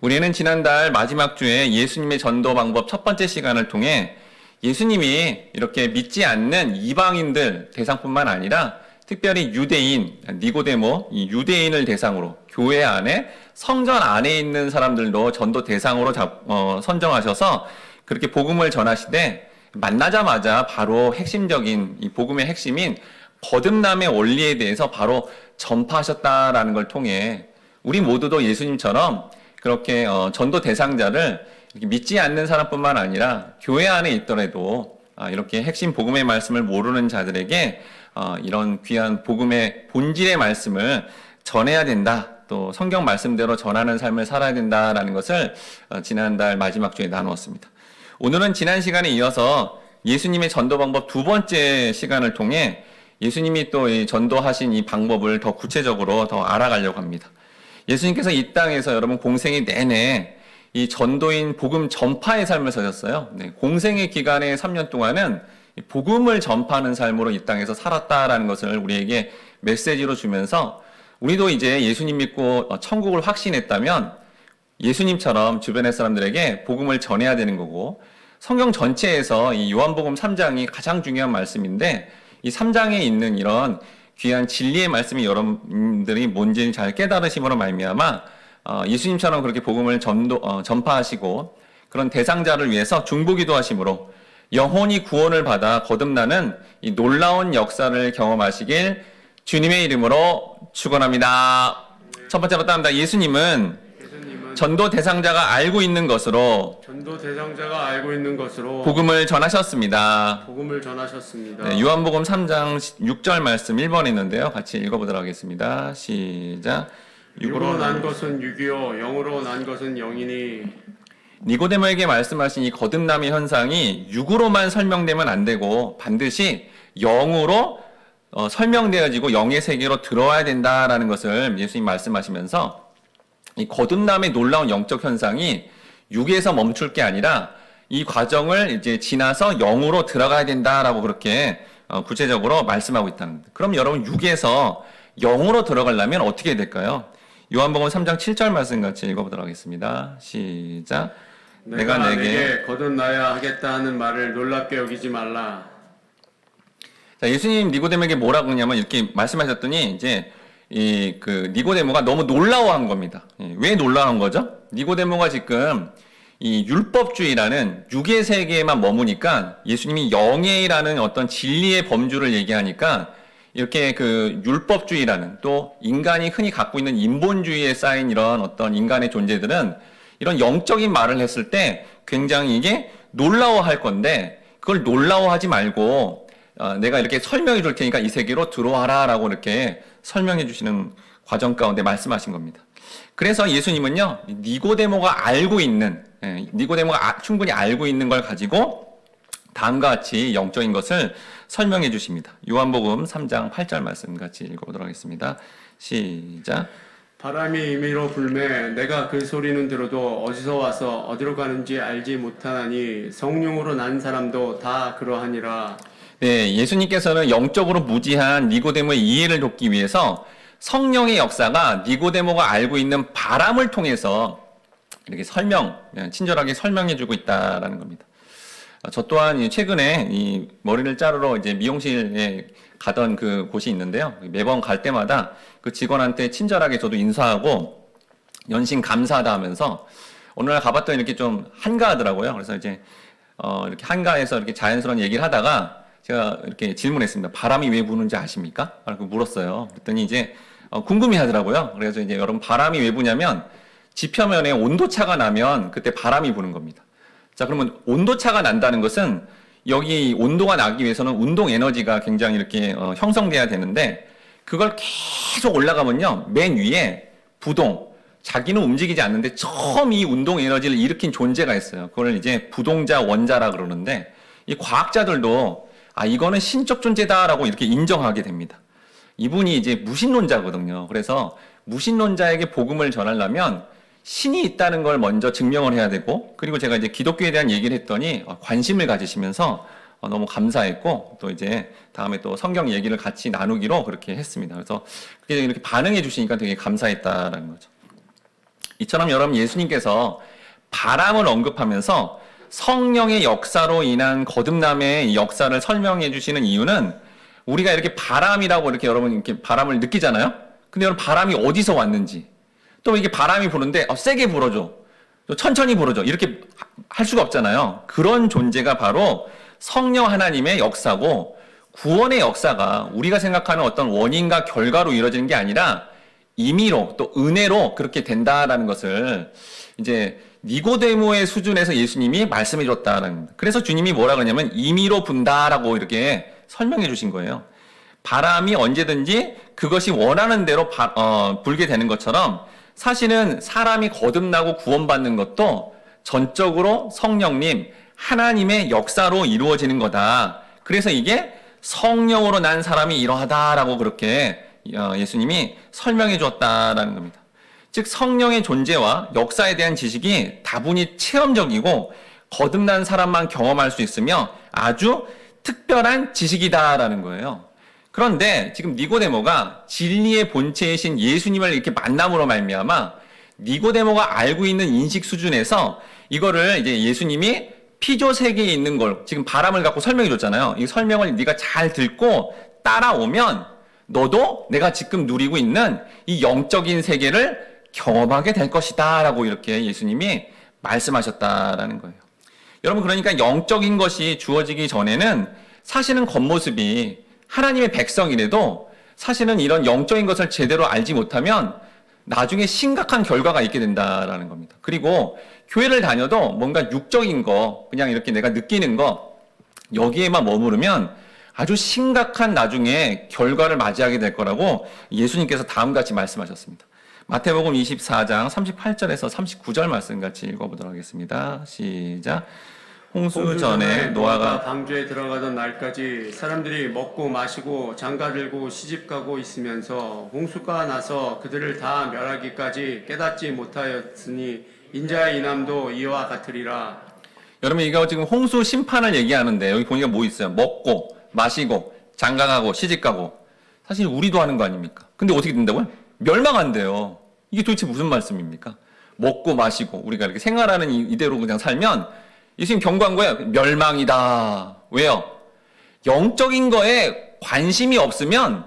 우리는 지난달 마지막 주에 예수님의 전도 방법 첫 번째 시간을 통해 예수님이 이렇게 믿지 않는 이방인들 대상뿐만 아니라 특별히 유대인, 니고데모, 이 유대인을 대상으로 교회 안에 성전 안에 있는 사람들도 전도 대상으로 선정하셔서 그렇게 복음을 전하시되 만나자마자 바로 핵심적인 이 복음의 핵심인 거듭남의 원리에 대해서 바로 전파하셨다라는 걸 통해 우리 모두도 예수님처럼 그렇게 전도 대상자를 이렇게 믿지 않는 사람뿐만 아니라 교회 안에 있더라도 이렇게 핵심 복음의 말씀을 모르는 자들에게 이런 귀한 복음의 본질의 말씀을 전해야 된다. 또 성경 말씀대로 전하는 삶을 살아야 된다라는 것을 지난달 마지막 주에 나누었습니다. 오늘은 지난 시간에 이어서 예수님의 전도 방법 두 번째 시간을 통해 예수님이 또 이 전도하신 이 방법을 더 구체적으로 더 알아가려고 합니다. 예수님께서 이 땅에서 여러분 공생의 내내 이 전도인 복음 전파의 삶을 사셨어요. 네, 공생의 기간의 3년 동안은 복음을 전파하는 삶으로 이 땅에서 살았다라는 것을 우리에게 메시지로 주면서 우리도 이제 예수님 믿고 천국을 확신했다면 예수님처럼 주변의 사람들에게 복음을 전해야 되는 거고, 성경 전체에서 이 요한복음 3장이 가장 중요한 말씀인데 이 3장에 있는 이런 귀한 진리의 말씀이 여러분들이 뭔지 잘 깨달으심으로 말미암아 예수님처럼 그렇게 복음을 전파하시고 그런 대상자를 위해서 중보기도 하심으로 영혼이 구원을 받아 거듭나는 이 놀라운 역사를 경험하시길 주님의 이름으로 축원합니다. 첫 번째로 따릅니다. 예수님은 전도 대상자가 알고 있는 것으로 복음을 전하셨습니다. 네, 요한복음 3장 6절 말씀 1번에 있는데요. 같이 읽어보도록 하겠습니다. 시작. 육으로 난 것은 육이요 영으로 난 것은 영이니. 니고데모에게 말씀하신 이 거듭남의 현상이 육으로만 설명되면 안 되고 반드시 영으로 설명되어지고 영의 세계로 들어와야 된다라는 것을 예수님 말씀하시면서 이 거듭남의 놀라운 영적 현상이 육에서 멈출 게 아니라 이 과정을 이제 지나서 영으로 들어가야 된다라고 그렇게 구체적으로 말씀하고 있다는 겁니다. 그럼 여러분 육에서 영으로 들어가려면 어떻게 될까요? 요한복음 3장 7절 말씀 같이 읽어보도록 하겠습니다. 시작. 내가 내게 거듭나야 하겠다 하는 말을 놀랍게 여기지 말라. 자, 예수님 니고데모에게 뭐라고 하냐면 이렇게 말씀하셨더니 이제 니고데모가 너무 놀라워한 겁니다. 왜 놀라운 거죠? 니고데모가 지금 이 율법주의라는 육의 세계에만 머무니까 예수님이 영예라는 어떤 진리의 범주를 얘기하니까 이렇게 그 율법주의라는 또 인간이 흔히 갖고 있는 인본주의에 쌓인 이런 어떤 인간의 존재들은 이런 영적인 말을 했을 때 굉장히 이게 놀라워할 건데 그걸 놀라워하지 말고 내가 이렇게 설명해 줄 테니까 이 세계로 들어와라 라고 이렇게 설명해 주시는 과정 가운데 말씀하신 겁니다. 그래서 예수님은요, 니고데모가 알고 있는, 니고데모가 충분히 알고 있는 걸 가지고 다음과 같이 영적인 것을 설명해 주십니다. 요한복음 3장 8절 말씀 같이 읽어보도록 하겠습니다. 시작. 바람이 임의로 불매 내가 그 소리는 들어도 어디서 와서 어디로 가는지 알지 못하나니 성령으로 난 사람도 다 그러하니라. 네, 예수님께서는 영적으로 무지한 니고데모의 이해를 돕기 위해서 성령의 역사가 니고데모가 알고 있는 바람을 통해서 이렇게 친절하게 설명해주고 있다라는 겁니다. 저 또한 최근에 이 머리를 자르러 이제 미용실에 가던 그 곳이 있는데요. 매번 갈 때마다 그 직원한테 친절하게 저도 인사하고 연신 감사하다 하면서 어느 날 가봤더니 이렇게 좀 한가하더라고요. 그래서 이제 이렇게 한가해서 이렇게 자연스러운 얘기를 하다가 제가 이렇게 질문했습니다. 바람이 왜 부는지 아십니까? 라고 물었어요. 그랬더니 이제 궁금해 하더라고요. 그래서 이제 여러분 바람이 왜 부냐면 지표면에 온도차가 나면 그때 바람이 부는 겁니다. 자, 그러면 온도차가 난다는 것은 여기 온도가 나기 위해서는 운동 에너지가 굉장히 이렇게 형성돼야 되는데 그걸 계속 올라가면요. 맨 위에 부동, 자기는 움직이지 않는데 처음 이 운동 에너지를 일으킨 존재가 있어요. 그걸 이제 부동자 원자라 그러는데 이 과학자들도 이거는 신적 존재다라고 이렇게 인정하게 됩니다. 이분이 이제 무신론자거든요. 그래서 무신론자에게 복음을 전하려면 신이 있다는 걸 먼저 증명을 해야 되고, 그리고 제가 이제 기독교에 대한 얘기를 했더니 관심을 가지시면서 너무 감사했고, 또 이제 다음에 또 성경 얘기를 같이 나누기로 그렇게 했습니다. 그래서 그렇게 이렇게 반응해 주시니까 되게 감사했다라는 거죠. 이처럼 여러분 예수님께서 바람을 언급하면서 성령의 역사로 인한 거듭남의 역사를 설명해 주시는 이유는 우리가 이렇게 바람이라고 이렇게 여러분 이렇게 바람을 느끼잖아요. 근데 여러분 바람이 어디서 왔는지 또 이게 바람이 부는데 세게 불어줘. 또 천천히 불어줘. 이렇게 할 수가 없잖아요. 그런 존재가 바로 성령 하나님의 역사고 구원의 역사가 우리가 생각하는 어떤 원인과 결과로 이루어지는 게 아니라 임의로 또 은혜로 그렇게 된다라는 것을 이제 니고데모의 수준에서 예수님이 말씀해 줬다라는. 그래서 주님이 뭐라 그러냐면 임의로 분다라고 이렇게 설명해 주신 거예요. 바람이 언제든지 그것이 원하는 대로 불게 되는 것처럼 사실은 사람이 거듭나고 구원받는 것도 전적으로 성령님, 하나님의 역사로 이루어지는 거다. 그래서 이게 성령으로 난 사람이 이러하다라고 그렇게 예수님이 설명해 주었다라는 겁니다. 즉 성령의 존재와 역사에 대한 지식이 다분히 체험적이고 거듭난 사람만 경험할 수 있으며 아주 특별한 지식이다라는 거예요. 그런데 지금 니고데모가 진리의 본체이신 예수님을 이렇게 만남으로 말미암아 니고데모가 알고 있는 인식 수준에서 이거를 이제 예수님이 피조 세계에 있는 걸 지금 바람을 갖고 설명해 줬잖아요. 이 설명을 네가 잘 듣고 따라오면 너도 내가 지금 누리고 있는 이 영적인 세계를 경험하게 될 것이다 라고 이렇게 예수님이 말씀하셨다라는 거예요. 여러분 그러니까 영적인 것이 주어지기 전에는 사실은 겉모습이 하나님의 백성이라도 사실은 이런 영적인 것을 제대로 알지 못하면 나중에 심각한 결과가 있게 된다라는 겁니다. 그리고 교회를 다녀도 뭔가 육적인 거, 그냥 이렇게 내가 느끼는 거, 여기에만 머무르면 아주 심각한 나중에 결과를 맞이하게 될 거라고 예수님께서 다음같이 말씀하셨습니다. 마태복음 24장 38절에서 39절 말씀 같이 읽어보도록 하겠습니다. 시작. 홍수 전에 노아가 방주에 들어가던 날까지 사람들이 먹고 마시고 장가 들고 시집가고 있으면서 홍수가 나서 그들을 다 멸하기까지 깨닫지 못하였으니 인자의 인함도 이와 같으리라. 여러분 이거 지금 홍수 심판을 얘기하는데 여기 보니까 뭐 있어요? 먹고 마시고 장가가고 시집가고. 사실 우리도 하는 거 아닙니까? 근데 어떻게 된다고요? 멸망한대요. 이게 도대체 무슨 말씀입니까? 먹고 마시고 우리가 이렇게 생활하는 이대로 그냥 살면 예수님 경고한 거예요. 멸망이다. 왜요? 영적인 거에 관심이 없으면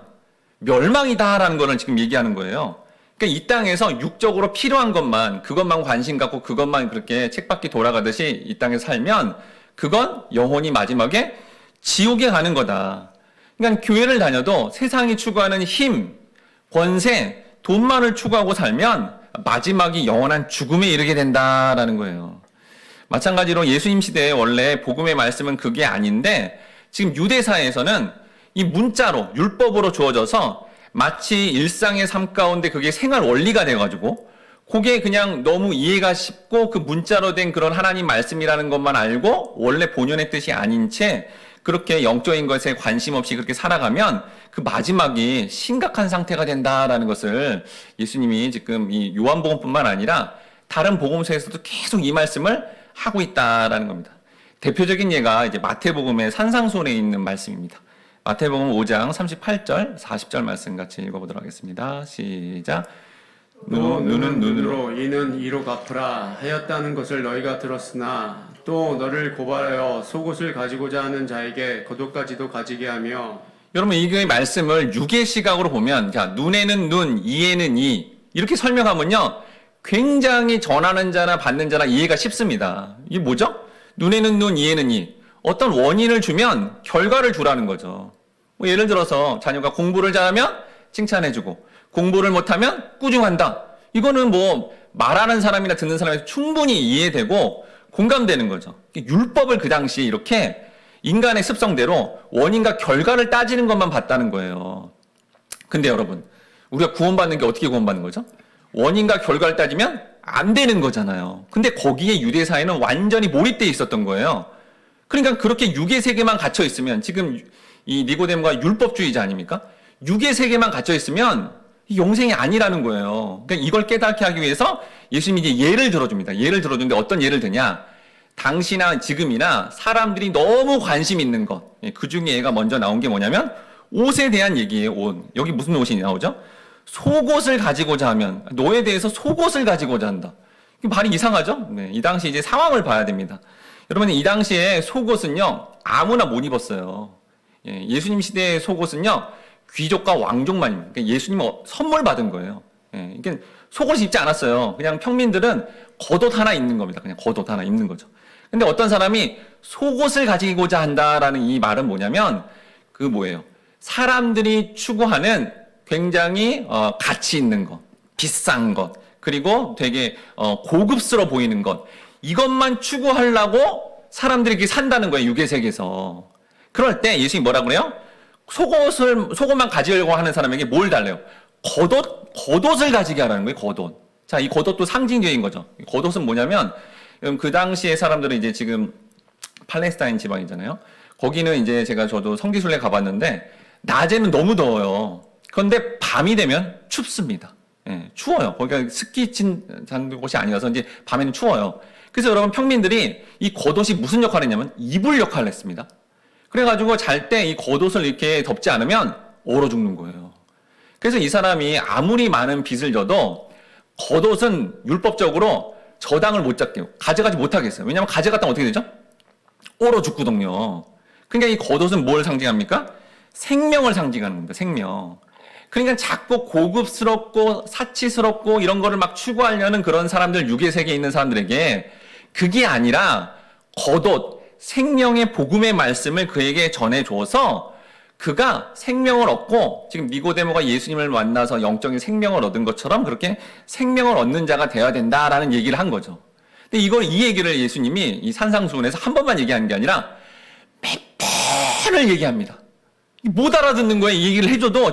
멸망이다라는 거를 지금 얘기하는 거예요. 그러니까 이 땅에서 육적으로 필요한 것만, 그것만 관심 갖고 그것만 그렇게 책바퀴 돌아가듯이 이 땅에 살면 그건 영혼이 마지막에 지옥에 가는 거다. 그러니까 교회를 다녀도 세상이 추구하는 힘, 권세, 돈만을 추구하고 살면 마지막이 영원한 죽음에 이르게 된다라는 거예요. 마찬가지로 예수님 시대에 원래 복음의 말씀은 그게 아닌데 지금 유대사에서는 이 문자로 율법으로 주어져서 마치 일상의 삶 가운데 그게 생활 원리가 돼가지고 그게 그냥 너무 이해가 쉽고 그 문자로 된 그런 하나님 말씀이라는 것만 알고 원래 본연의 뜻이 아닌 채 그렇게 영적인 것에 관심 없이 그렇게 살아가면 그 마지막이 심각한 상태가 된다라는 것을 예수님이 지금 이 요한복음뿐만 아니라 다른 복음서에서도 계속 이 말씀을 하고 있다라는 겁니다. 대표적인 예가 이제 마태복음의 산상수훈에 있는 말씀입니다. 마태복음 5장 38절, 40절 말씀 같이 읽어보도록 하겠습니다. 시작. 눈은 눈으로 이는 이로 갚으라 하였다는 것을 너희가 들었으나 또 너를 고발하여 속옷을 가지고자 하는 자에게 겉옷까지도 가지게 하며. 여러분 이 말씀을 육의 시각으로 보면 자 눈에는 눈, 이에는 이 이렇게 설명하면요 굉장히 전하는 자나 받는 자나 이해가 쉽습니다. 이게 뭐죠? 눈에는 눈, 이에는 이. 어떤 원인을 주면 결과를 주라는 거죠. 뭐 예를 들어서 자녀가 공부를 잘하면 칭찬해주고 공부를 못하면 꾸중한다. 이거는 뭐 말하는 사람이나 듣는 사람이 충분히 이해되고 공감되는 거죠. 율법을 그 당시에 이렇게 인간의 습성대로 원인과 결과를 따지는 것만 봤다는 거예요. 근데 여러분 우리가 구원받는 게 어떻게 구원받는 거죠? 원인과 결과를 따지면 안 되는 거잖아요. 근데 거기에 유대사회는 완전히 몰입되어 있었던 거예요. 그러니까 그렇게 육의 세계만 갇혀 있으면 지금 이 니고데모가 율법주의자 아닙니까? 육의 세계만 갇혀 있으면 영생이 아니라는 거예요. 그러니까 이걸 깨닫게 하기 위해서 예수님이 이제 예를 들어줍니다. 예를 들어주는데 어떤 예를 드냐? 당시나 지금이나 사람들이 너무 관심 있는 것. 그 중에 얘가 먼저 나온 게 뭐냐면 옷에 대한 얘기예요. 옷. 여기 무슨 옷이 나오죠? 속옷을 가지고자 하면 너에 대해서 속옷을 가지고자 한다. 이게 말이 이상하죠? 네, 이 당시 이제 상황을 봐야 됩니다. 여러분 이 당시에 속옷은요 아무나 못 입었어요. 예수님 시대의 속옷은요 귀족과 왕족만 입는. 그러니까 예수님 선물 받은 거예요. 이게 속옷을 입지 않았어요. 그냥 평민들은 겉옷 하나 입는 겁니다. 그냥 겉옷 하나 입는 거죠. 근데 어떤 사람이 속옷을 가지고자 한다라는 이 말은 뭐냐면 그 뭐예요? 사람들이 추구하는 굉장히 가치 있는 것, 비싼 것, 그리고 되게 고급스러워 보이는 것, 이것만 추구하려고 사람들이 이렇게 산다는 거예요. 유괴세계에서. 그럴 때 예수님이 뭐라 그래요? 속옷만 가지려고 하는 사람에게 뭘 달래요? 겉옷을 가지게 하라는 거예요. 겉옷. 자, 이 겉옷도 상징적인 거죠. 겉옷은 뭐냐면 그 당시에 사람들은 이제 지금 팔레스타인 지방이잖아요. 거기는 이제 저도 성지순례 가봤는데 낮에는 너무 더워요. 그런데 밤이 되면 춥습니다. 추워요. 거기가 스키 찬 곳이 아니라서 이제 밤에는 추워요. 그래서 여러분 평민들이 이 겉옷이 무슨 역할을 했냐면 이불 역할을 했습니다. 그래가지고 잘 때 이 겉옷을 이렇게 덮지 않으면 얼어 죽는 거예요. 그래서 이 사람이 아무리 많은 빚을 져도 겉옷은 율법적으로 저당을 못 잡게요. 가져가지 못하겠어요. 왜냐하면 가져갔다 어떻게 되죠? 얼어 죽거든요. 그러니까 이 겉옷은 뭘 상징합니까? 생명을 상징하는 겁니다. 생명. 그러니까 자꾸 고급스럽고 사치스럽고 이런 거를 막 추구하려는 그런 사람들, 유괴세계에 있는 사람들에게 그게 아니라 겉옷, 생명의 복음의 말씀을 그에게 전해줘서 그가 생명을 얻고 지금 니고데모가 예수님을 만나서 영적인 생명을 얻은 것처럼 그렇게 생명을 얻는 자가 되어야 된다라는 얘기를 한 거죠. 근데 이 얘기를 예수님이 이 산상수훈에서 한 번만 얘기하는 게 아니라 몇 번을 얘기합니다. 못 알아듣는 거예요. 이 얘기를 해줘도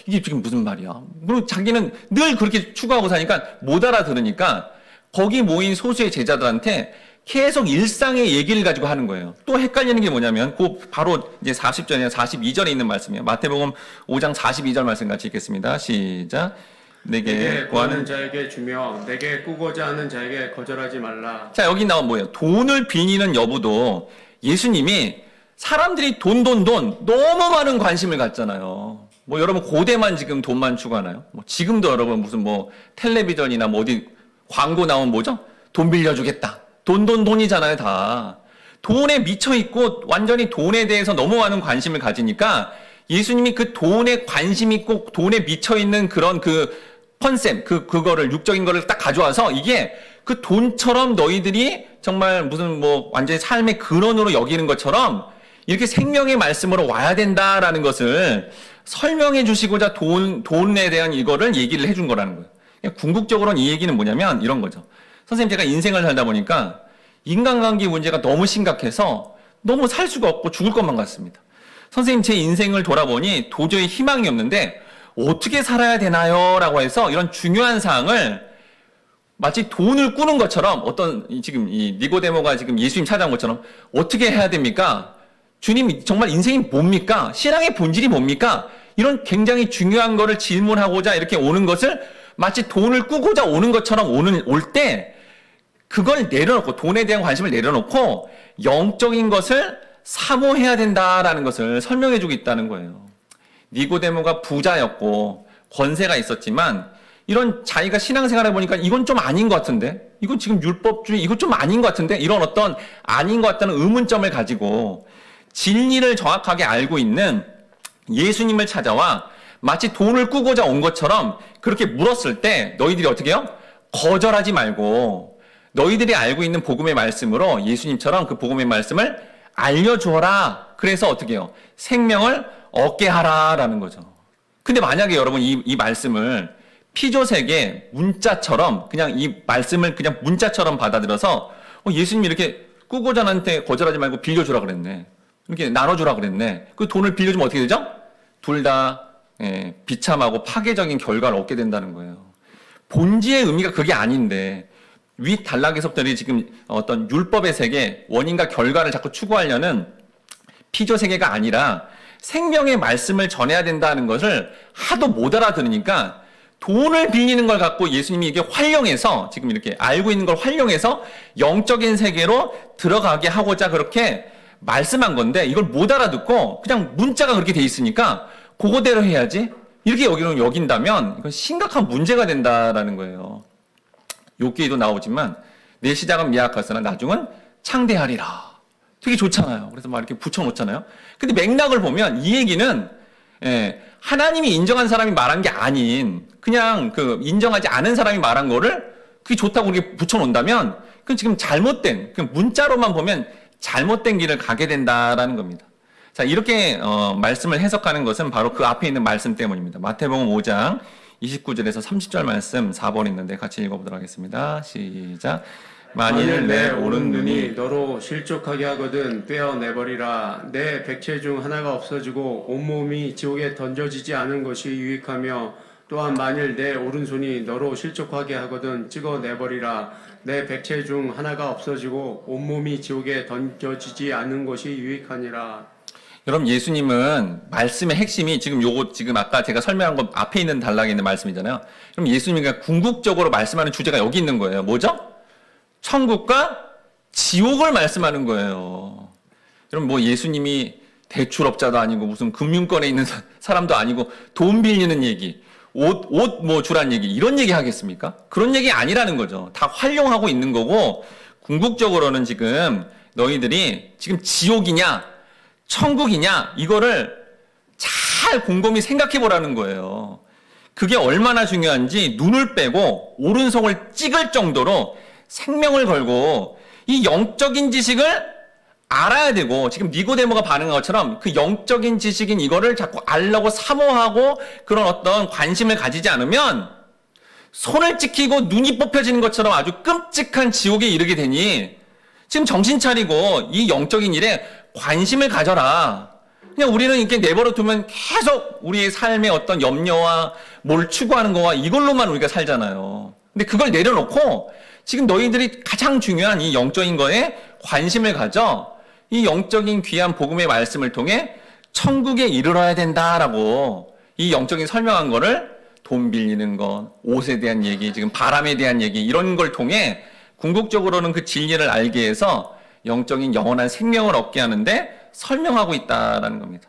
이게 지금 무슨 말이야. 그리고 자기는 늘 그렇게 추구하고 사니까 못 알아들으니까 거기 모인 소수의 제자들한테 계속 일상의 얘기를 가지고 하는 거예요. 또 헷갈리는 게 뭐냐면 바로 이제 40절이나 42절에 있는 말씀이에요. 마태복음 5장 42절 말씀 같이 읽겠습니다. 시작. 내게 구하는 자에게 주며 내게 꾸고자 하는 자에게 거절하지 말라. 자, 여기 나온 뭐예요? 돈을 빌리는 여부도 예수님이 사람들이 돈 너무 많은 관심을 갖잖아요. 뭐 여러분 고대만 지금 돈만 추구하나요? 뭐 지금도 여러분 무슨 뭐 텔레비전이나 뭐 어디 광고 나오면 뭐죠? 돈 빌려주겠다. 돈이잖아요, 다. 돈에 미쳐있고 완전히 돈에 대해서 너무 많은 관심을 가지니까 예수님이 그 돈에 관심 있고 돈에 미쳐있는 그런 그 컨셉, 그거를 육적인 거를 딱 가져와서 이게 그 돈처럼 너희들이 정말 무슨 뭐 완전히 삶의 근원으로 여기는 것처럼 이렇게 생명의 말씀으로 와야 된다라는 것을 설명해 주시고자 돈에 대한 이거를 얘기를 해준 거라는 거예요. 궁극적으로는 이 얘기는 뭐냐면 이런 거죠. 선생님, 제가 인생을 살다 보니까 인간관계 문제가 너무 심각해서 너무 살 수가 없고 죽을 것만 같습니다. 선생님, 제 인생을 돌아보니 도저히 희망이 없는데 어떻게 살아야 되나요? 라고 해서 이런 중요한 사항을 마치 돈을 꾸는 것처럼 지금 이 니고데모가 지금 예수님 찾아온 것처럼 어떻게 해야 됩니까? 주님, 정말 인생이 뭡니까? 신앙의 본질이 뭡니까? 이런 굉장히 중요한 거를 질문하고자 이렇게 오는 것을 마치 돈을 꾸고자 오는 것처럼 올 때 그걸 내려놓고 돈에 대한 관심을 내려놓고 영적인 것을 사모해야 된다라는 것을 설명해 주고 있다는 거예요. 니고데모가 부자였고 권세가 있었지만 이런 자기가 신앙생활을 해보니까 이건 좀 아닌 것 같은데, 이건 지금 율법주의, 이거 좀 아닌 것 같은데, 이런 어떤 아닌 것 같다는 의문점을 가지고 진리를 정확하게 알고 있는 예수님을 찾아와 마치 돈을 꾸고자 온 것처럼 그렇게 물었을 때 너희들이 어떻게 해요? 거절하지 말고 너희들이 알고 있는 복음의 말씀으로 예수님처럼 그 복음의 말씀을 알려주어라. 그래서 어떻게 해요? 생명을 얻게 하라라는 거죠. 근데 만약에 여러분 이 말씀을 피조색의 문자처럼 그냥 이 말씀을 그냥 문자처럼 받아들여서 예수님이 이렇게 꾸고자한테 거절하지 말고 빌려주라 그랬네. 이렇게 나눠주라 그랬네. 그 돈을 빌려주면 어떻게 되죠? 둘 다 비참하고 파괴적인 결과를 얻게 된다는 거예요. 본질의 의미가 그게 아닌데 윗 단락에서부터 지금 어떤 율법의 세계, 원인과 결과를 자꾸 추구하려는 피조 세계가 아니라 생명의 말씀을 전해야 된다는 것을 하도 못 알아들으니까 돈을 빌리는 걸 갖고 예수님이 이게 활용해서 지금 이렇게 알고 있는 걸 활용해서 영적인 세계로 들어가게 하고자 그렇게 말씀한 건데 이걸 못 알아듣고 그냥 문자가 그렇게 돼 있으니까 그거대로 해야지. 이렇게 여긴다면 이건 심각한 문제가 된다라는 거예요. 욥기에도 나오지만 내 시작은 미약하으나 나중은 창대하리라. 되게 좋잖아요. 그래서 막 이렇게 붙여놓잖아요. 근데 맥락을 보면 이 얘기는 하나님이 인정한 사람이 말한 게 아닌 그냥 그 인정하지 않은 사람이 말한 거를 그게 좋다고 이렇게 붙여놓는다면 그건 지금 잘못된, 그 문자로만 보면 잘못된 길을 가게 된다라는 겁니다. 자, 이렇게 말씀을 해석하는 것은 바로 그 앞에 있는 말씀 때문입니다. 마태복음 5장 29절에서 30절 말씀 4번 있는데 같이 읽어보도록 하겠습니다. 시작. 만일 내 오른 눈이 너로 실족하게 하거든 떼어내버리라. 내 백체 중 하나가 없어지고 온몸이 지옥에 던져지지 않은 것이 유익하며 또한 만일 내 오른손이 너로 실족하게 하거든 찍어내버리라. 내 백체 중 하나가 없어지고 온몸이 지옥에 던져지지 않은 것이 유익하니라. 여러분, 예수님은 말씀의 핵심이 지금 아까 제가 설명한 것 앞에 있는 단락에 있는 말씀이잖아요. 그럼 예수님이 궁극적으로 말씀하는 주제가 여기 있는 거예요. 뭐죠? 천국과 지옥을 말씀하는 거예요. 여러분, 뭐 예수님이 대출업자도 아니고 무슨 금융권에 있는 사람도 아니고 돈 빌리는 얘기, 옷 뭐 주란 얘기, 이런 얘기 하겠습니까? 그런 얘기 아니라는 거죠. 다 활용하고 있는 거고, 궁극적으로는 지금 너희들이 지금 지옥이냐, 천국이냐, 이거를 잘 곰곰이 생각해 보라는 거예요. 그게 얼마나 중요한지 눈을 빼고 오른손을 찍을 정도로 생명을 걸고 이 영적인 지식을 알아야 되고, 지금 니고데모가 반응한 것처럼 그 영적인 지식인 이거를 자꾸 알려고 사모하고 그런 어떤 관심을 가지지 않으면 손을 찍히고 눈이 뽑혀지는 것처럼 아주 끔찍한 지옥에 이르게 되니 지금 정신 차리고 이 영적인 일에 관심을 가져라. 그냥 우리는 이렇게 내버려 두면 계속 우리의 삶의 어떤 염려와 뭘 추구하는 거와 이걸로만 우리가 살잖아요. 근데 그걸 내려놓고 지금 너희들이 가장 중요한 이 영적인 거에 관심을 가져 이 영적인 귀한 복음의 말씀을 통해 천국에 이르러야 된다라고 이 영적인 설명한 거를 돈 빌리는 것, 옷에 대한 얘기, 지금 바람에 대한 얘기 이런 걸 통해 궁극적으로는 그 진리를 알게 해서 영적인 영원한 생명을 얻게 하는데 설명하고 있다라는 겁니다.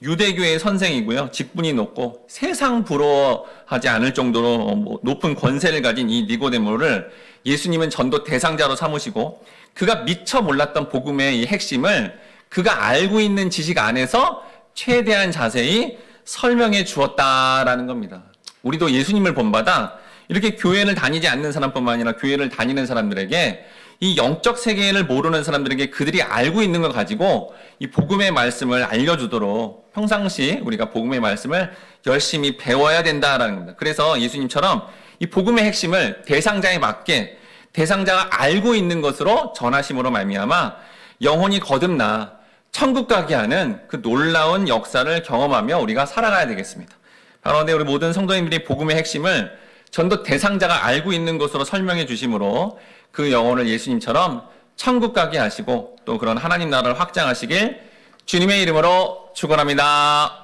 유대교의 선생이고요. 직분이 높고 세상 부러워하지 않을 정도로 높은 권세를 가진 이 니고데모를 예수님은 전도 대상자로 삼으시고 그가 미처 몰랐던 복음의 이 핵심을 그가 알고 있는 지식 안에서 최대한 자세히 설명해 주었다라는 겁니다. 우리도 예수님을 본받아 이렇게 교회를 다니지 않는 사람뿐만 아니라 교회를 다니는 사람들에게 이 영적 세계를 모르는 사람들에게 그들이 알고 있는 걸 가지고 이 복음의 말씀을 알려주도록 평상시 우리가 복음의 말씀을 열심히 배워야 된다라는 겁니다. 그래서 예수님처럼 이 복음의 핵심을 대상자에 맞게 대상자가 알고 있는 것으로 전하심으로 말미암아 영혼이 거듭나 천국 가게 하는 그 놀라운 역사를 경험하며 우리가 살아가야 되겠습니다. 바로 우리 모든 성도님들이 복음의 핵심을 전도 대상자가 알고 있는 것으로 설명해 주심으로 그 영혼을 예수님처럼 천국 가게 하시고 또 그런 하나님 나라를 확장하시길 주님의 이름으로 축원합니다.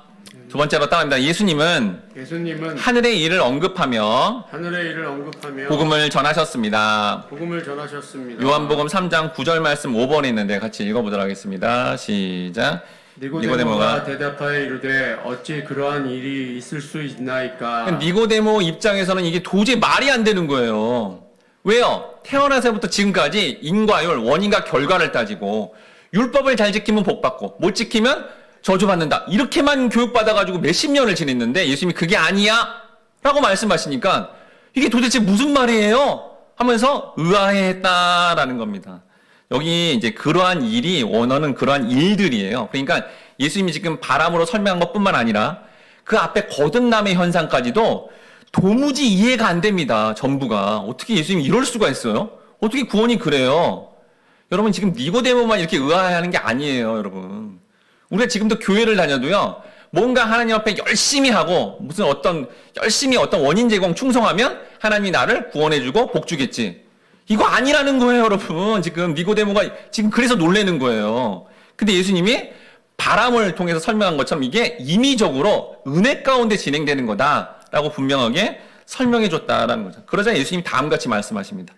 두 번째로 따라합니다. 예수님은 하늘의 일을 언급하며 복음을 전하셨습니다. 요한복음 3장 9절 말씀 5번에 있는데 같이 읽어보도록 하겠습니다. 시작. 니고데모가 대답하여 이르되 어찌 그러한 일이 있을 수 있나이까. 니고데모 입장에서는 이게 도저히 말이 안 되는 거예요. 왜요? 태어나서부터 지금까지 인과율, 원인과 결과를 따지고 율법을 잘 지키면 복받고 못 지키면 저주받는다. 이렇게만 교육받아가지고 몇십 년을 지냈는데 예수님이 그게 아니야 라고 말씀하시니까 이게 도대체 무슨 말이에요? 하면서 의아해했다라는 겁니다. 여기 이제 그러한 일이 원어는 그러한 일들이에요. 그러니까 예수님이 지금 바람으로 설명한 것뿐만 아니라 그 앞에 거듭남의 현상까지도 도무지 이해가 안 됩니다. 전부가. 어떻게 예수님이 이럴 수가 있어요? 어떻게 구원이 그래요? 여러분 지금 니고데모만 이렇게 의아해하는 게 아니에요, 여러분. 우리가 지금도 교회를 다녀도요, 뭔가 하나님 앞에 열심히 하고, 열심히 어떤 원인 제공 충성하면 하나님이 나를 구원해주고 복 주겠지. 이거 아니라는 거예요, 여러분. 지금 니고데모가 지금 그래서 놀라는 거예요. 근데 예수님이 바람을 통해서 설명한 것처럼 이게 임의적으로 은혜 가운데 진행되는 거다라고 분명하게 설명해 줬다라는 거죠. 그러자 예수님이 다음같이 말씀하십니다.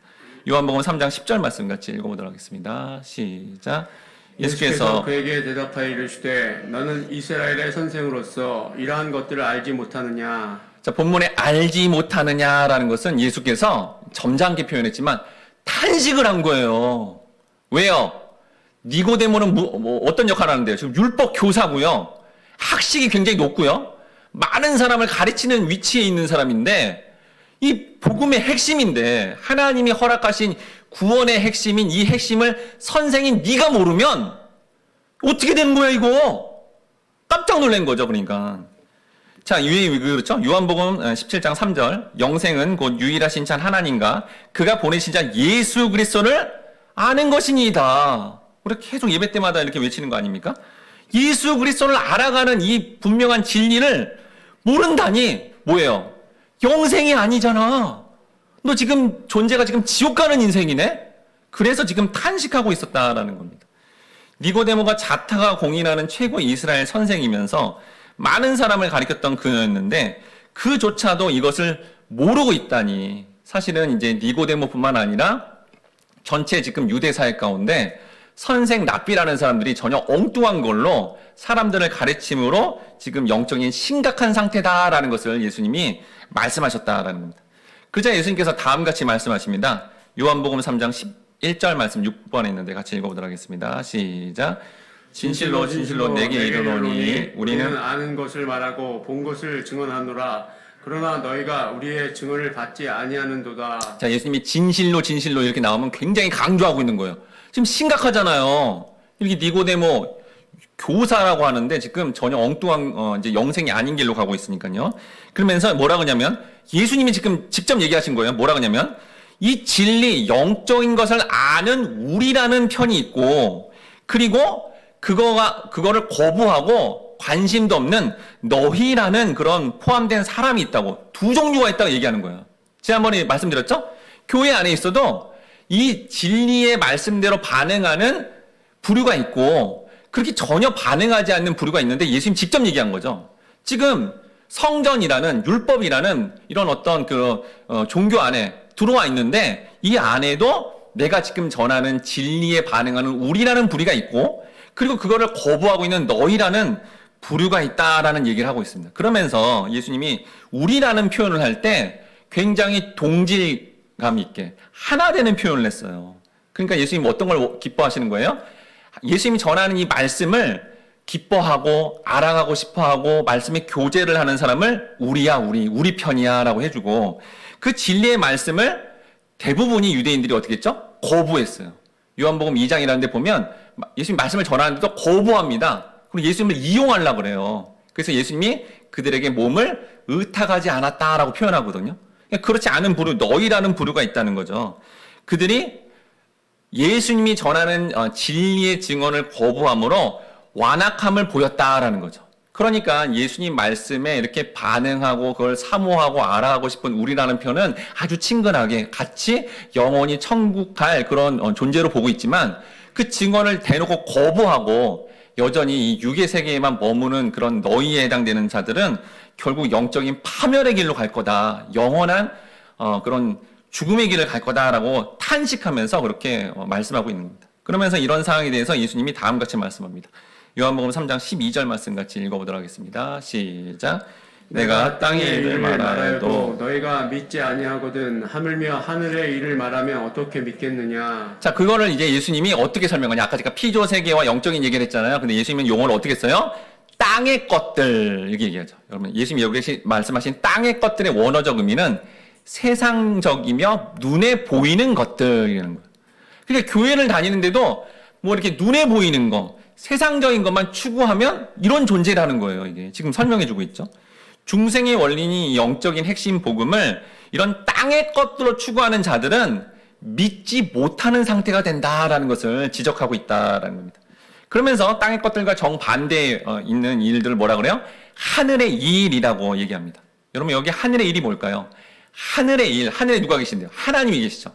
요한복음 3장 10절 말씀 같이 읽어보도록 하겠습니다. 시작. 예수께서 그에게 대답하여 이르시되 너는 이스라엘의 선생으로서 이러한 것들을 알지 못하느냐. 자, 본문에 알지 못하느냐라는 것은 예수께서 점잖게 표현했지만 탄식을 한 거예요. 왜요? 니고데모는 어떤 역할을 하는데요? 지금 율법 교사고요. 학식이 굉장히 높고요. 많은 사람을 가르치는 위치에 있는 사람인데 이 복음의 핵심인데 하나님이 허락하신 구원의 핵심인 이 핵심을 선생인 네가 모르면 어떻게 되는 거야 이거? 깜짝 놀란 거죠. 그러니까. 자, 왜 그렇죠? 요한복음 17장 3절 영생은 곧 유일하신 자 하나님과 그가 보내신 자 예수 그리스도를 아는 것이니이다. 우리 계속 예배 때마다 이렇게 외치는 거 아닙니까? 예수 그리스도를 알아가는 이 분명한 진리를 모른다니 뭐예요? 영생이 아니잖아. 너 지금 존재가 지금 지옥 가는 인생이네? 그래서 지금 탄식하고 있었다라는 겁니다. 니고데모가 자타가 공인하는 최고 이스라엘 선생이면서 많은 사람을 가리켰던 그였는데 그조차도 이것을 모르고 있다니 사실은 이제 니고데모뿐만 아니라 전체 지금 유대 사회 가운데 선생 랍비라는 사람들이 전혀 엉뚱한 걸로 사람들을 가르침으로 지금 영적인 심각한 상태다라는 것을 예수님이 말씀하셨다라는 겁니다. 그러자 예수님께서 다음같이 말씀하십니다. 요한복음 3장 11절 말씀 6번에 있는데 같이 읽어보도록 하겠습니다. 시작. 진실로 진실로 내게 이르노니 우리는 아는 것을 말하고 본 것을 증언하노라. 그러나 너희가 우리의 증언을 받지 아니하는도다. 자, 예수님이 진실로 진실로 이렇게 나오면 굉장히 강조하고 있는 거예요. 지금 심각하잖아요. 이렇게 니고데모 교사라고 하는데 지금 전혀 엉뚱한 이제 영생이 아닌 길로 가고 있으니까요. 그러면서 뭐라 그러냐면 예수님이 지금 직접 얘기하신 거예요. 뭐라 그러냐면 이 진리 영적인 것을 아는 우리라는 편이 있고 그리고 그거를 거부하고 관심도 없는 너희라는 그런 포함된 사람이 있다고 두 종류가 있다고 얘기하는 거예요. 지난번에 말씀드렸죠? 교회 안에 있어도 이 진리의 말씀대로 반응하는 부류가 있고 그렇게 전혀 반응하지 않는 부류가 있는데 예수님 직접 얘기한 거죠. 지금 성전이라는 율법이라는 이런 어떤 종교 안에 들어와 있는데 이 안에도 내가 지금 전하는 진리에 반응하는 우리라는 부류가 있고 그리고 그거를 거부하고 있는 너희라는 부류가 있다라는 얘기를 하고 있습니다. 그러면서 예수님이 우리라는 표현을 할 때 굉장히 동질감 있게 하나 되는 표현을 했어요. 그러니까 예수님이 어떤 걸 기뻐하시는 거예요? 예수님이 전하는 이 말씀을 기뻐하고 알아가고 싶어하고 말씀의 교제를 하는 사람을 우리야 우리 편이야 라고 해주고 그 진리의 말씀을 대부분이 유대인들이 어떻게 했죠? 거부했어요. 요한복음 2장이라는 데 보면 예수님 말씀을 전하는데도 거부합니다. 그리고 예수님을 이용하려고 그래요. 그래서 예수님이 그들에게 몸을 의탁하지 않았다라고 표현하거든요. 그러니까 그렇지 않은 부류, 너희라는 부류가 있다는 거죠. 그들이 예수님이 전하는 진리의 증언을 거부함으로 완악함을 보였다라는 거죠. 그러니까 예수님 말씀에 이렇게 반응하고 그걸 사모하고 알아가고 싶은 우리라는 편은 아주 친근하게 같이 영원히 천국 갈 그런 존재로 보고 있지만 그 증언을 대놓고 거부하고 여전히 이 육의 세계에만 머무는 그런 너희에 해당되는 자들은 결국 영적인 파멸의 길로 갈 거다. 영원한 그런 죽음의 길을 갈 거다라고 탄식하면서 그렇게 말씀하고 있는 겁니다. 그러면서 이런 상황에 대해서 예수님이 다음같이 말씀합니다. 요한복음 3장 12절 말씀 같이 읽어보도록 하겠습니다. 시작. 내가 땅의 일을 말하여도 너희가 믿지 아니하거든 하물며 하늘의 일을 말하면 어떻게 믿겠느냐. 자, 그거를 이제 예수님이 어떻게 설명하냐. 아까 제가 피조 세계와 영적인 얘기를 했잖아요. 근데 예수님은 용어를 어떻게 써요? 땅의 것들 이렇게 얘기하죠. 여러분, 예수님이 여기 말씀하신 땅의 것들의 원어적 의미는 세상적이며 눈에 보이는 것들이라는 거예요. 그러니까 교회를 다니는데도 뭐 이렇게 눈에 보이는 거, 세상적인 것만 추구하면 이런 존재라는 거예요. 이게 지금 설명해주고 있죠. 중생의 원리니 영적인 핵심 복음을 이런 땅의 것들로 추구하는 자들은 믿지 못하는 상태가 된다라는 것을 지적하고 있다라는 겁니다. 그러면서 땅의 것들과 정반대에 있는 일들을 뭐라 그래요? 하늘의 일이라고 얘기합니다. 여러분 여기 하늘의 일이 뭘까요? 하늘의 일, 하늘에 누가 계신데요? 하나님이 계시죠.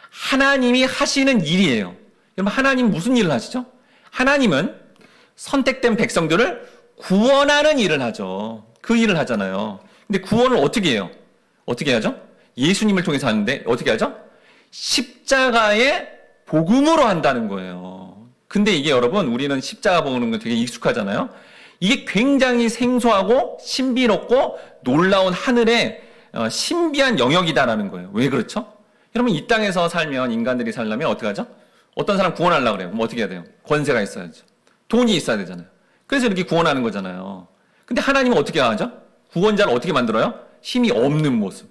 하나님이 하시는 일이에요. 여러분 하나님 무슨 일을 하시죠? 하나님은 선택된 백성들을 구원하는 일을 하죠. 그 일을 하잖아요. 근데 구원을 어떻게 해요? 어떻게 하죠? 예수님을 통해서 하는데 어떻게 하죠? 십자가의 복음으로 한다는 거예요. 근데 이게 여러분 우리는 십자가 보는 거 되게 익숙하잖아요. 이게 굉장히 생소하고 신비롭고 놀라운 하늘의 신비한 영역이다라는 거예요. 왜 그렇죠? 여러분 이 땅에서 살면 인간들이 살려면 어떻게 하죠? 어떤 사람 구원하려고 그래요. 그럼 어떻게 해야 돼요? 권세가 있어야죠. 돈이 있어야 되잖아요. 그래서 이렇게 구원하는 거잖아요. 근데 하나님은 어떻게 하죠? 구원자를 어떻게 만들어요? 힘이 없는 모습,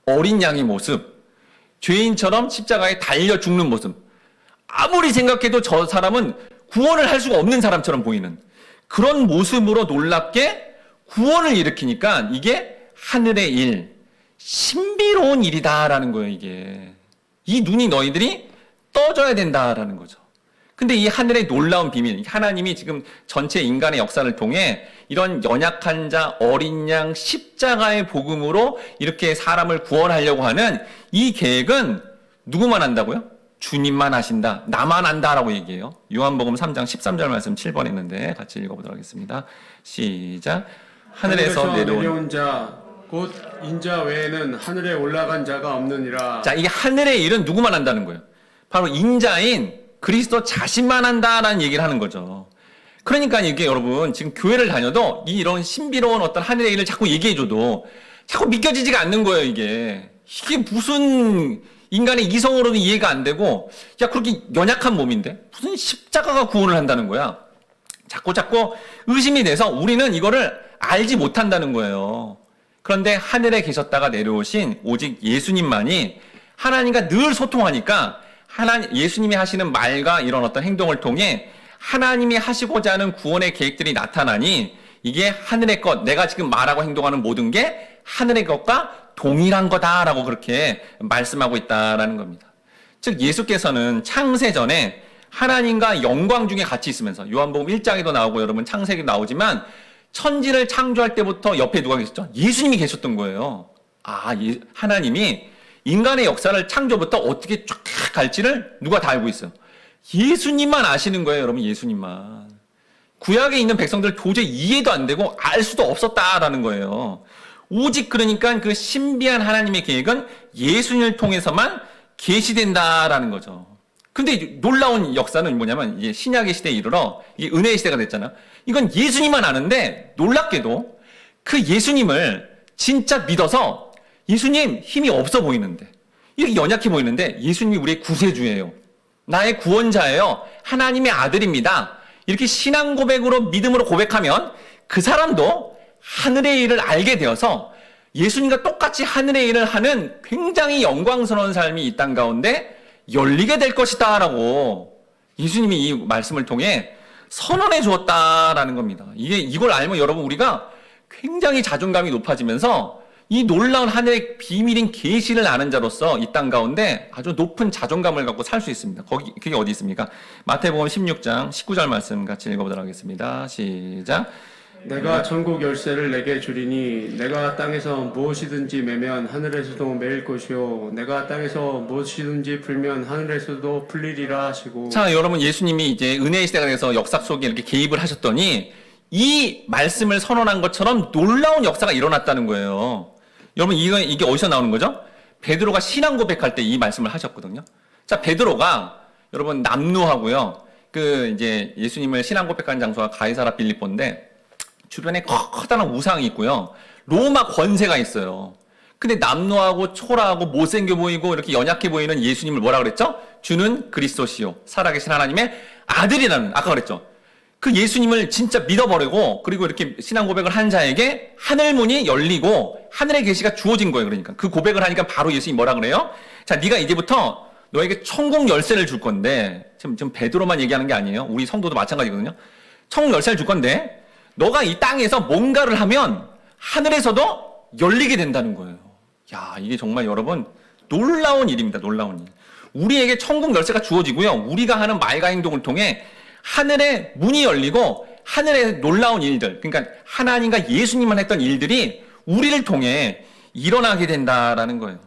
어린 양의 모습, 죄인처럼 십자가에 달려 죽는 모습. 아무리 생각해도 저 사람은 구원을 할 수가 없는 사람처럼 보이는 그런 모습으로 놀랍게 구원을 일으키니까 이게 하늘의 일, 신비로운 일이다라는 거예요, 이게. 이 눈이 너희들이 떠져야 된다라는 거죠. 근데 이 하늘의 놀라운 비밀, 하나님이 지금 전체 인간의 역사를 통해 이런 연약한 자, 어린 양, 십자가의 복음으로 이렇게 사람을 구원하려고 하는 이 계획은 누구만 한다고요? 주님만 하신다. 나만 한다라고 얘기해요. 요한복음 3장 13절 말씀 7번 했는데 같이 읽어보도록 하겠습니다. 시작. 하늘에서 내려온 자, 곧 인자 외에는 하늘에 올라간 자가 없느니라. 자, 이게 하늘의 일은 누구만 한다는 거예요. 바로 인자인 그리스도 자신만 한다라는 얘기를 하는 거죠. 그러니까 이게 여러분 지금 교회를 다녀도 이런 신비로운 어떤 하늘의 일을 자꾸 얘기해줘도 자꾸 믿겨지지가 않는 거예요. 이게 무슨 인간의 이성으로는 이해가 안 되고, 야 그렇게 연약한 몸인데 무슨 십자가가 구원을 한다는 거야. 자꾸 의심이 돼서 우리는 이거를 알지 못한다는 거예요. 그런데 하늘에 계셨다가 내려오신 오직 예수님만이 하나님과 늘 소통하니까 예수님이 하시는 말과 이런 어떤 행동을 통해 하나님이 하시고자 하는 구원의 계획들이 나타나니 이게 하늘의 것, 내가 지금 말하고 행동하는 모든 게 하늘의 것과 동일한 거다라고 그렇게 말씀하고 있다라는 겁니다. 즉 예수께서는 창세 전에 하나님과 영광 중에 같이 있으면서 요한복음 1장에도 나오고 여러분 창세기도 나오지만 천지를 창조할 때부터 옆에 누가 계셨죠? 예수님이 계셨던 거예요. 하나님이 인간의 역사를 창조부터 어떻게 쫙 갈지를 누가 다 알고 있어요? 예수님만 아시는 거예요, 여러분. 예수님만. 구약에 있는 백성들 도저히 이해도 안 되고 알 수도 없었다라는 거예요. 오직 그러니까 그 신비한 하나님의 계획은 예수님을 통해서만 계시된다라는 거죠. 근데 놀라운 역사는 뭐냐면 이제 신약의 시대에 이르러 이게 은혜의 시대가 됐잖아요. 이건 예수님만 아는데 놀랍게도 그 예수님을 진짜 믿어서 예수님 힘이 없어 보이는데 이렇게 연약해 보이는데 예수님이 우리의 구세주예요. 나의 구원자예요. 하나님의 아들입니다. 이렇게 신앙 고백으로 믿음으로 고백하면 그 사람도 하늘의 일을 알게 되어서 예수님과 똑같이 하늘의 일을 하는 굉장히 영광스러운 삶이 이 땅 가운데 열리게 될 것이다 라고 예수님이 이 말씀을 통해 선언해 주었다라는 겁니다. 이걸 알면 여러분 우리가 굉장히 자존감이 높아지면서 이 놀라운 하늘의 비밀인 계시를 아는 자로서 이 땅 가운데 아주 높은 자존감을 갖고 살 수 있습니다. 그게 어디 있습니까? 마태복음 16장 19절 말씀 같이 읽어보도록 하겠습니다. 시작. 내가 천국 열쇠를 내게 주리니 내가 땅에서 무엇이든지 매면 하늘에서도 매일 것이요 내가 땅에서 무엇이든지 풀면 하늘에서도 풀리리라 하시고. 자, 여러분 예수님이 이제 은혜의 시대가 돼서 역사 속에 이렇게 개입을 하셨더니 이 말씀을 선언한 것처럼 놀라운 역사가 일어났다는 거예요. 여러분 이게 어디서 나오는 거죠? 베드로가 신앙 고백할 때 이 말씀을 하셨거든요. 자, 베드로가 여러분 남루하고요. 이제 예수님을 신앙 고백하는 장소가 가이사라 빌립보인데 주변에 커다란 우상이 있고요. 로마 권세가 있어요. 근데 남루하고 초라하고 못생겨 보이고 이렇게 연약해 보이는 예수님을 뭐라 그랬죠? 주는 그리스도시요 살아계신 하나님의 아들이라는, 아까 그랬죠. 그 예수님을 진짜 믿어버리고 그리고 이렇게 신앙 고백을 한 자에게 하늘 문이 열리고 하늘의 계시가 주어진 거예요. 그러니까 그 고백을 하니까 바로 예수님이 뭐라 그래요? 자, 네가 이제부터 너에게 천국 열쇠를 줄 건데, 지금 베드로만 얘기하는 게 아니에요. 우리 성도도 마찬가지거든요. 천국 열쇠를 줄 건데 너가 이 땅에서 뭔가를 하면 하늘에서도 열리게 된다는 거예요. 야, 이게 정말 여러분 놀라운 일입니다. 놀라운 일. 우리에게 천국 열쇠가 주어지고요. 우리가 하는 말과 행동을 통해 하늘의 문이 열리고 하늘의 놀라운 일들, 그러니까 하나님과 예수님만 했던 일들이 우리를 통해 일어나게 된다라는 거예요.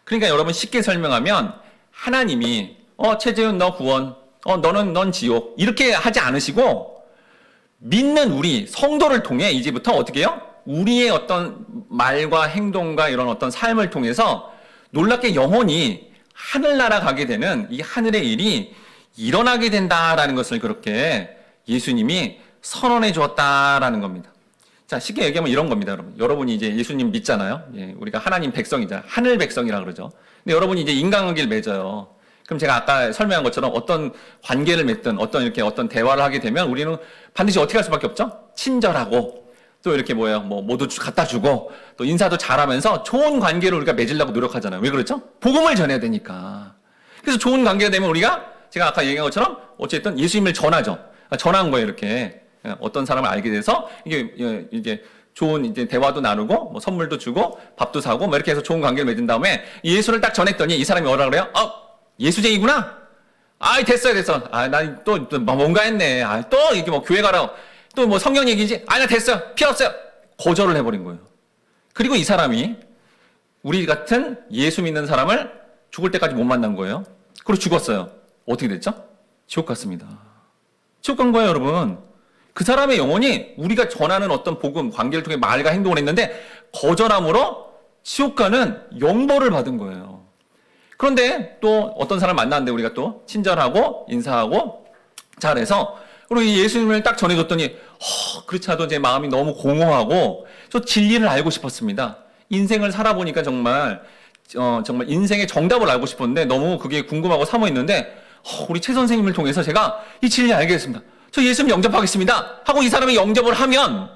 그러니까 여러분 쉽게 설명하면 하나님이 최재훈 너 구원, 넌 지옥 이렇게 하지 않으시고 믿는 우리 성도를 통해 이제부터 어떻게 해요? 우리의 어떤 말과 행동과 이런 어떤 삶을 통해서 놀랍게 영혼이 하늘나라 가게 되는 이 하늘의 일이 일어나게 된다라는 것을 그렇게 예수님이 선언해 주었다라는 겁니다. 자, 쉽게 얘기하면 이런 겁니다, 여러분. 여러분이 이제 예수님 믿잖아요. 예, 우리가 하나님 백성이잖아요. 하늘 백성이라 그러죠. 근데 여러분이 이제 인간관계를 맺어요. 그럼 제가 아까 설명한 것처럼 어떤 관계를 맺든 어떤 대화를 하게 되면 우리는 반드시 어떻게 할 수밖에 없죠? 친절하고 또 이렇게 뭐 모두 갖다 주고 또 인사도 잘하면서 좋은 관계를 우리가 맺으려고 노력하잖아요. 왜 그렇죠? 복음을 전해야 되니까. 그래서 좋은 관계가 되면 우리가 제가 아까 얘기한 것처럼 어쨌든 예수님을 전하죠. 전한 거예요, 이렇게. 어떤 사람을 알게 돼서 이게 좋은 이제 대화도 나누고 뭐 선물도 주고 밥도 사고 뭐 이렇게 해서 좋은 관계를 맺은 다음에 예수를 딱 전했더니 이 사람이 뭐라 그래요? 예수쟁이구나. 됐어. 나 또 뭔가 했네. 또 이게 뭐 교회 가라. 또 뭐 성경 얘기지. 나 됐어요. 필요 없어요. 거절을 해버린 거예요. 그리고 이 사람이 우리 같은 예수 믿는 사람을 죽을 때까지 못 만난 거예요. 그리고 죽었어요. 어떻게 됐죠? 지옥 갔습니다. 지옥 간 거예요, 여러분. 그 사람의 영혼이 우리가 전하는 어떤 복음, 관계를 통해 말과 행동을 했는데 거절함으로 지옥 가는 영벌을 받은 거예요. 그런데 또 어떤 사람을 만났는데 우리가 또 친절하고 인사하고 잘해서 그리고 이 예수님을 딱 전해줬더니 그렇지 않아도 제 마음이 너무 공허하고 저 진리를 알고 싶었습니다. 인생을 살아보니까 정말 인생의 정답을 알고 싶었는데 너무 그게 궁금하고 사모했는데 우리 최 선생님을 통해서 제가 이 진리 알게 됐습니다. 저 예수님 영접하겠습니다. 하고 이 사람이 영접을 하면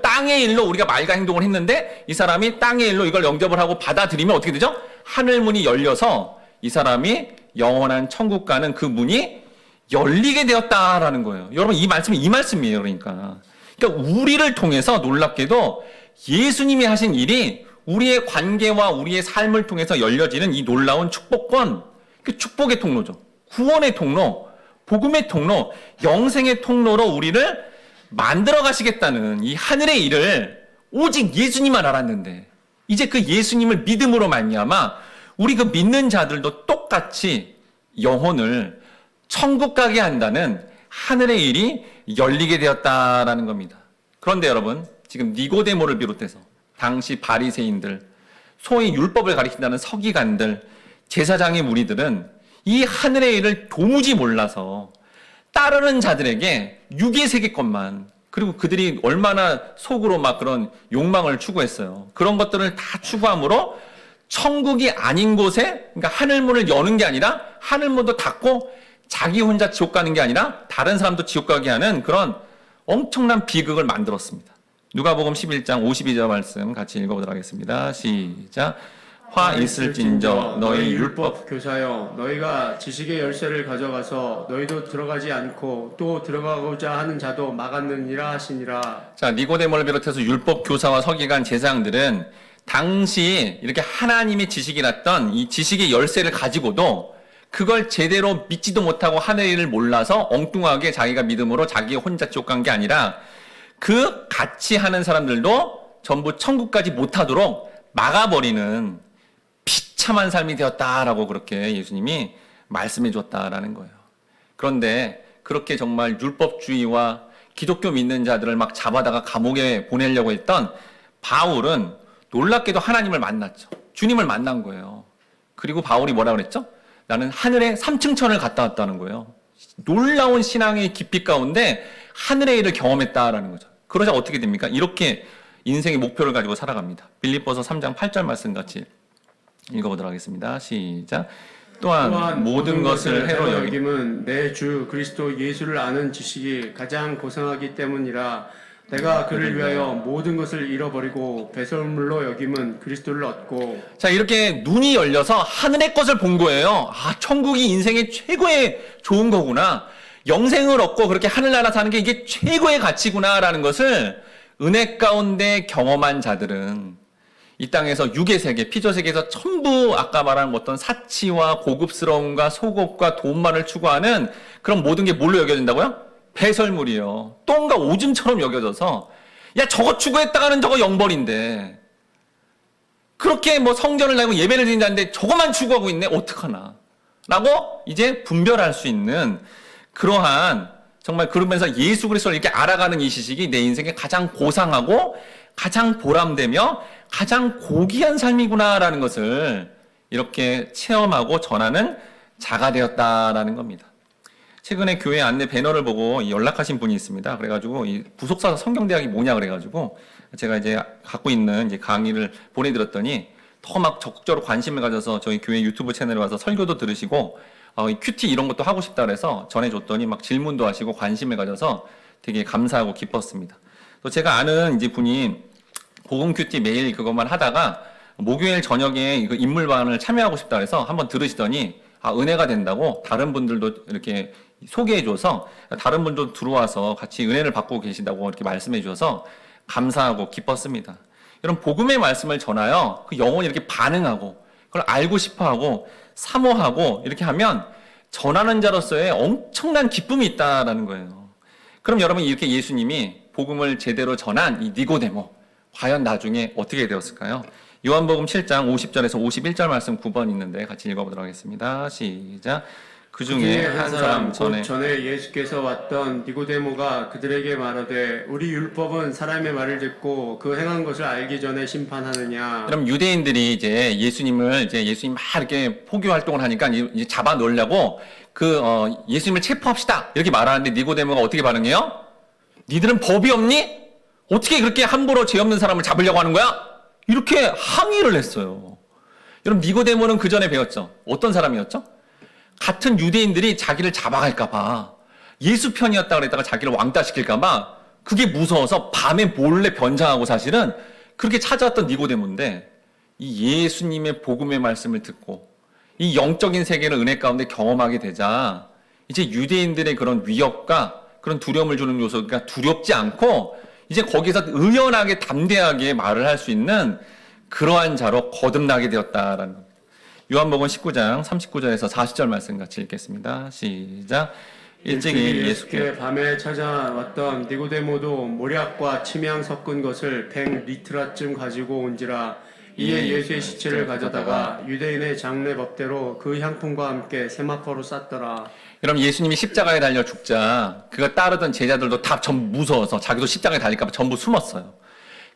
땅의 일로 우리가 말과 행동을 했는데 이 사람이 땅의 일로 이걸 영접을 하고 받아들이면 어떻게 되죠? 하늘문이 열려서 이 사람이 영원한 천국 가는 그 문이 열리게 되었다라는 거예요. 여러분 이 말씀이 이 말씀이에요. 그러니까 우리를 통해서 놀랍게도 예수님이 하신 일이 우리의 관계와 우리의 삶을 통해서 열려지는 이 놀라운 축복권, 그 축복의 통로죠. 구원의 통로, 복음의 통로, 영생의 통로로 우리를 만들어 가시겠다는 이 하늘의 일을 오직 예수님만 알았는데 이제 그 예수님을 믿음으로 말미암아 우리 그 믿는 자들도 똑같이 영혼을 천국 가게 한다는 하늘의 일이 열리게 되었다라는 겁니다. 그런데 여러분 지금 니고데모를 비롯해서 당시 바리새인들, 소위 율법을 가리킨다는 서기관들, 제사장의 무리들은 이 하늘의 일을 도무지 몰라서 따르는 자들에게 육의 세계것만 그리고 그들이 얼마나 속으로 막 그런 욕망을 추구했어요. 그런 것들을 다 추구함으로 천국이 아닌 곳에 그러니까 하늘문을 여는 게 아니라 하늘문도 닫고 자기 혼자 지옥 가는 게 아니라 다른 사람도 지옥 가게 하는 그런 엄청난 비극을 만들었습니다. 누가복음 11장 52절 말씀 같이 읽어보도록 하겠습니다. 시작. 화 있을진저 너희 율법 교사여 너희가 지식의 열쇠를 가져가서 너희도 들어가지 않고 또 들어가고자 하는 자도 막았느니라 하시니라. 자, 니고데모를 비롯해서 율법 교사와 서기관 제사장들은 당시 이렇게 하나님의 지식이랐던 이 지식의 열쇠를 가지고도 그걸 제대로 믿지도 못하고 하늘의 일을 몰라서 엉뚱하게 자기가 믿음으로 자기 혼자 지옥 간 게 아니라 그 같이 하는 사람들도 전부 천국까지 못하도록 막아버리는 비참한 삶이 되었다라고 그렇게 예수님이 말씀해 줬다라는 거예요. 그런데 그렇게 정말 율법주의와 기독교 믿는 자들을 막 잡아다가 감옥에 보내려고 했던 바울은 놀랍게도 하나님을 만났죠. 주님을 만난 거예요. 그리고 바울이 뭐라 그랬죠? 나는 하늘의 3층 천을 갔다 왔다는 거예요. 놀라운 신앙의 깊이 가운데 하늘의 일을 경험했다라는 거죠. 그러자 어떻게 됩니까? 이렇게 인생의 목표를 가지고 살아갑니다. 빌립보서 3장 8절 말씀 같이 읽어보도록 하겠습니다. 시작. 또한 모든 것을 해로 여김은 내 주 그리스도 예수를 아는 지식이 가장 고상하기 때문이라. 내가 그를 위하여 모든 것을 잃어버리고 배설물로 여김은 그리스도를 얻고. 자, 이렇게 눈이 열려서 하늘의 것을 본 거예요. 천국이 인생의 최고의 좋은 거구나. 영생을 얻고 그렇게 하늘나라 사는 게 이게 최고의 가치구나라는 것을 은혜 가운데 경험한 자들은 이 땅에서 육의 세계, 피조 세계에서 전부 아까 말한 어떤 사치와 고급스러움과 속업과 돈만을 추구하는 그런 모든 게 뭘로 여겨진다고요? 배설물이요. 똥과 오줌처럼 여겨져서 야 저거 추구했다가는 저거 영벌인데 그렇게 뭐 성전을 내고 예배를 드린다는데 저거만 추구하고 있네 어떡하나 라고 이제 분별할 수 있는 그러한 정말 그러면서 예수 그리스도를 이렇게 알아가는 이 지식이 내 인생의 가장 고상하고 가장 보람되며 가장 고귀한 삶이구나라는 것을 이렇게 체험하고 전하는 자가 되었다라는 겁니다. 최근에 교회 안내 배너를 보고 연락하신 분이 있습니다. 그래가지고 이 부속사 성경대학이 뭐냐 그래가지고 제가 이제 갖고 있는 이제 강의를 보내드렸더니 더 막 적극적으로 관심을 가져서 저희 교회 유튜브 채널에 와서 설교도 들으시고 이 큐티 이런 것도 하고 싶다 그래서 전해줬더니 막 질문도 하시고 관심을 가져서 되게 감사하고 기뻤습니다. 또 제가 아는 이제 분이 복음 큐티 매일 그것만 하다가 목요일 저녁에 이거 인물반을 참여하고 싶다 그래서 한번 들으시더니 은혜가 된다고 다른 분들도 이렇게 소개해줘서 다른 분도 들어와서 같이 은혜를 받고 계신다고 이렇게 말씀해줘서 감사하고 기뻤습니다. 여러분 복음의 말씀을 전하여 그 영혼이 이렇게 반응하고 그걸 알고 싶어하고 사모하고 이렇게 하면 전하는 자로서의 엄청난 기쁨이 있다라는 거예요. 그럼 여러분 이렇게 예수님이 복음을 제대로 전한 이 니고데모 과연 나중에 어떻게 되었을까요? 요한복음 7장 50절에서 51절 말씀 9번 있는데 같이 읽어보도록 하겠습니다. 시작. 그 중에 한 사람 전에 예수께서 왔던 니고데모가 그들에게 말하되 우리 율법은 사람의 말을 듣고 그 행한 것을 알기 전에 심판하느냐. 그럼 유대인들이 이제 예수님 막 이렇게 포교 활동을 하니까 이제 잡아 놓으려고 예수님을 체포합시다 이렇게 말하는데 니고데모가 어떻게 반응해요? 니들은 법이 없니? 어떻게 그렇게 함부로 죄 없는 사람을 잡으려고 하는 거야? 이렇게 항의를 했어요. 여러분 니고데모는 그 전에 배웠죠. 어떤 사람이었죠? 같은 유대인들이 자기를 잡아갈까봐 예수 편이었다 그랬다가 자기를 왕따시킬까봐 그게 무서워서 밤에 몰래 변장하고 사실은 그렇게 찾아왔던 니고데모인데 이 예수님의 복음의 말씀을 듣고 이 영적인 세계를 은혜 가운데 경험하게 되자 이제 유대인들의 그런 위협과 그런 두려움을 주는 요소가 두렵지 않고 이제 거기서 의연하게 담대하게 말을 할 수 있는 그러한 자로 거듭나게 되었다라는 겁니다. 요한복음 19장 39절에서 40절 말씀 같이 읽겠습니다. 시작. 일찍이 예수께 밤에 찾아왔던 니고데모도 모략과 침향 섞은 것을 100리트라쯤 가지고 온지라. 이에 예수의 시체를 가져다가 유대인의 장례 법대로 그 향품과 함께 세마포로 쌌더라. 여러분 예수님이 십자가에 달려 죽자 그가 따르던 제자들도 다 전부 무서워서 자기도 십자가에 달릴까 봐 전부 숨었어요.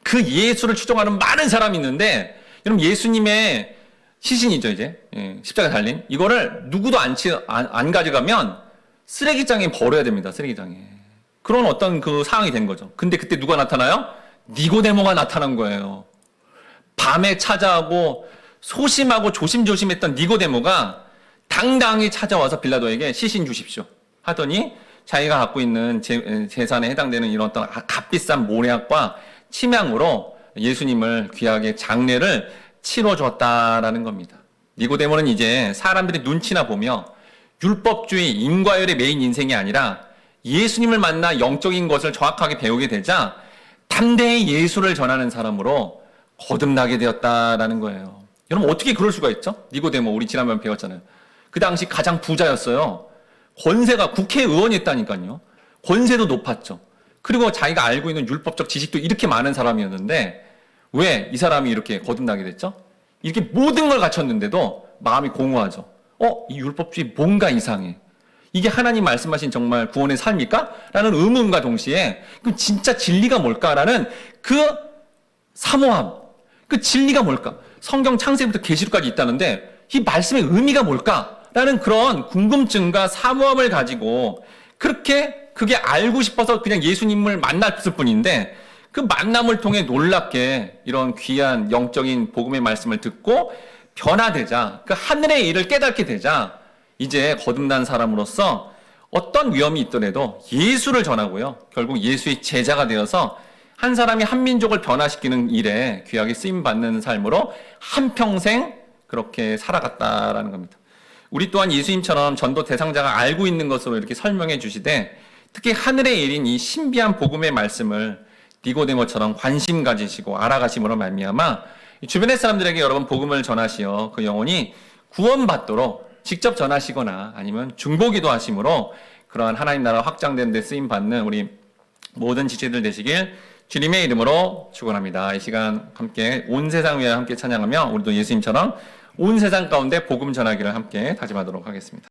그 예수를 추종하는 많은 사람이 있는데 여러분 예수님의 시신이죠 이제 십자가에 달린 이거를 누구도 안 가져가면 쓰레기장에 버려야 됩니다. 쓰레기장에. 그런 어떤 그 상황이 된 거죠. 근데 그때 누가 나타나요? 니고데모가 나타난 거예요. 밤에 찾아오고 소심하고 조심조심했던 니고데모가 당당히 찾아와서 빌라도에게 시신 주십시오 하더니 자기가 갖고 있는 재산에 해당되는 이런 어떤 값비싼 모략과 침향으로 예수님을 귀하게 장례를 치러줬다라는 겁니다. 니고데모는 이제 사람들이 눈치나 보며 율법주의, 인과율의 메인 인생이 아니라 예수님을 만나 영적인 것을 정확하게 배우게 되자 담대히 예수를 전하는 사람으로 거듭나게 되었다라는 거예요. 여러분 어떻게 그럴 수가 있죠? 니고데모 우리 지난번에 배웠잖아요. 그 당시 가장 부자였어요. 권세가 국회의원이었다니까요. 권세도 높았죠. 그리고 자기가 알고 있는 율법적 지식도 이렇게 많은 사람이었는데 왜 이 사람이 이렇게 거듭나게 됐죠? 이렇게 모든 걸 갖췄는데도 마음이 공허하죠. 이 율법주의 뭔가 이상해. 이게 하나님 말씀하신 정말 구원의 삶일까? 라는 의문과 동시에 그럼 진짜 진리가 뭘까라는 그 사모함, 그 진리가 뭘까? 성경 창세부터 계시록까지 있다는데 이 말씀의 의미가 뭘까라는 그런 궁금증과 사모함을 가지고 그게 알고 싶어서 그냥 예수님을 만났을 뿐인데 그 만남을 통해 놀랍게 이런 귀한 영적인 복음의 말씀을 듣고 변화되자 그 하늘의 일을 깨닫게 되자 이제 거듭난 사람으로서 어떤 위험이 있더라도 예수를 전하고요. 결국 예수의 제자가 되어서 한 사람이 한 민족을 변화시키는 일에 귀하게 쓰임받는 삶으로 한평생 그렇게 살아갔다라는 겁니다. 우리 또한 예수님처럼 전도 대상자가 알고 있는 것으로 이렇게 설명해 주시되 특히 하늘의 일인 이 신비한 복음의 말씀을 니고데모처럼 관심 가지시고 알아가심으로 말미암아 주변의 사람들에게 여러분 복음을 전하시어 그 영혼이 구원받도록 직접 전하시거나 아니면 중보기도 하심으로 그러한 하나님 나라 확장된 데 쓰임받는 우리 모든 지체들 되시길 주님의 이름으로 축원합니다. 이 시간 함께 온 세상 위에 함께 찬양하며 우리도 예수님처럼 온 세상 가운데 복음 전하기를 함께 다짐하도록 하겠습니다.